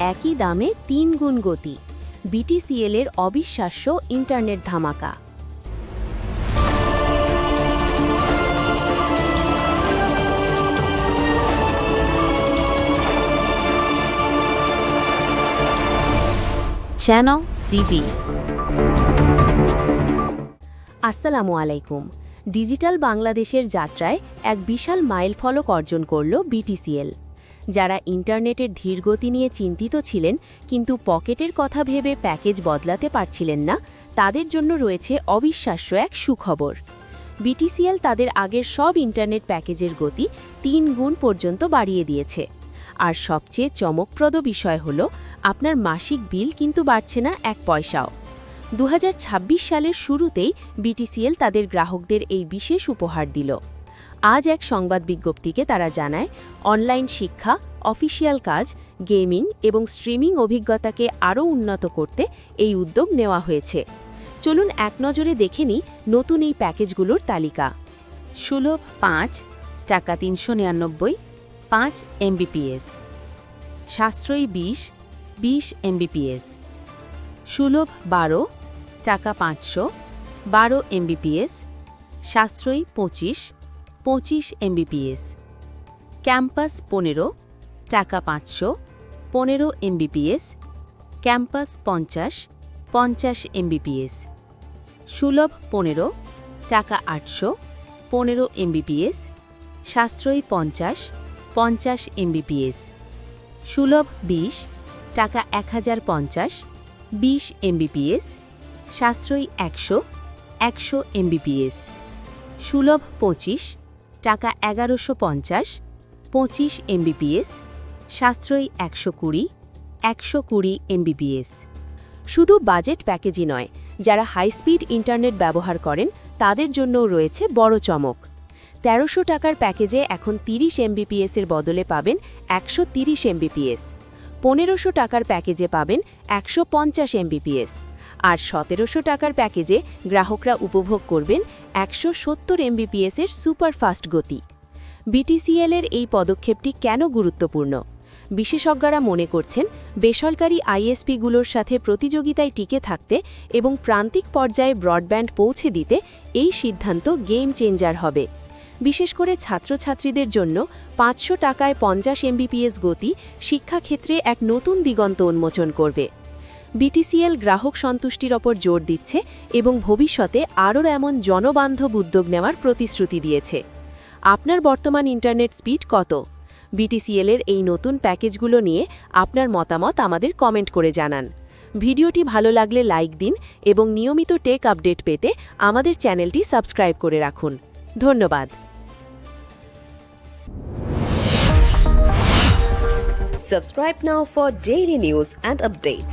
একই দামে 3 গুণ গতি। বিটিসিএল এর অবিশ্বাস্য ইন্টারনেট ধামাকা। Channel CB. আসসালামু আলাইকুম। ডিজিটাল বাংলাদেশের যাত্রায় এক বিশাল মাইলফলক অর্জন করল বিটিসিএল। যারা ইন্টারনেটের ধীরগতি নিয়ে চিন্তিত ছিলেন কিন্তু পকেটের কথা ভেবে প্যাকেজ বদলাতে পারছিলেন না, তাদের জন্য রয়েছে অবিশ্বাস্য এক সুখবর। বিটিসিএল তাদের আগের সব ইন্টারনেট প্যাকেজের গতি 3 গুণ পর্যন্ত বাড়িয়ে দিয়েছে। আর সবচেয়ে চমকপ্রদ বিষয় হল, আপনার মাসিক বিল কিন্তু বাড়ছে না 1 পয়সাও। 2026 সালের শুরুতেই বিটিসিএল তাদের গ্রাহকদের এই বিশেষ উপহার দিল। আজ এক সংবাদ বিজ্ঞপ্তিকে তারা জানায়, অনলাইন শিক্ষা, অফিসিয়াল কাজ, গেমিং এবং স্ট্রিমিং অভিজ্ঞতাকে আরও উন্নত করতে এই উদ্যোগ নেওয়া হয়েছে। চলুন এক নজরে দেখে নিই নতুন এই প্যাকেজগুলোর তালিকা। সুলভ 5 টাকা 399 5 এমবিপিএস। সাশ্রয়ী 20 এমবিপিএস। সুলভ 12 টাকা 500 12 এমবিপিএস। সাশ্রয়ী 25 এমবিপিএস। ক্যাম্পাস 15 টাকা 500 15 এমবিপিএস। Campus 50 Mbps. সুলভ 15 টাকা 800 15 এমবিপিএস। সাশ্রয়ী 50 এমবিপিএস। সুলভ 20 টাকা 1050 20 এমবিপিএস। সাশ্রয়ী 100 এমবিপিএস। সুলভ 25 টাকা 1150 25 এমবিপিএস। সাশ্রয়ী 120 এমবিপিএস। শুধু বাজেট প্যাকেজই নয়, যারা হাই স্পিড ইন্টারনেট ব্যবহার করেন তাদের জন্যও রয়েছে বড় চমক। 1300 টাকার প্যাকেজে এখন 30 এমবিপিএস এর বদলে পাবেন 130 এমবিপিএস। 1500 টাকার প্যাকেজে পাবেন 150 এমবিপিএস। আর 1700 টাকার প্যাকেজে গ্রাহকরা উপভোগ করবেন 170 এমবিপিএস এর সুপারফাস্ট গতি। বিটিসিএল এর এই পদক্ষেপটি কেন গুরুত্বপূর্ণ? বিশেষজ্ঞরা মনে করছেন, বেসরকারি আইএসপিগুলোর সাথে প্রতিযোগিতায় টিকে থাকতে এবং প্রান্তিক পর্যায়ে ব্রডব্যান্ড পৌঁছে দিতে এই সিদ্ধান্ত গেম চেঞ্জার হবে। বিশেষ করে ছাত্রছাত্রীদের জন্য 500 টাকায় 50 এমবিপিএস গতি শিক্ষাক্ষেত্রে এক নতুন দিগন্ত উন্মোচন করবে। বিটিসিএল গ্রাহক সন্তুষ্টির ওপর জোর দিচ্ছে এবং ভবিষ্যতে আরও এমন জনবান্ধব উদ্যোগ নেওয়ার প্রতিশ্রুতি দিয়েছে। আপনার বর্তমান ইন্টারনেট স্পিড কত? বিটিসিএল এর এই নতুন প্যাকেজগুলো নিয়ে আপনার মতামত আমাদের কমেন্ট করে জানান। ভিডিওটি ভালো লাগলে লাইক দিন এবং নিয়মিত টেক আপডেট পেতে আমাদের চ্যানেলটি সাবস্ক্রাইব করে রাখুন। ধন্যবাদ। Subscribe now for daily news and updates.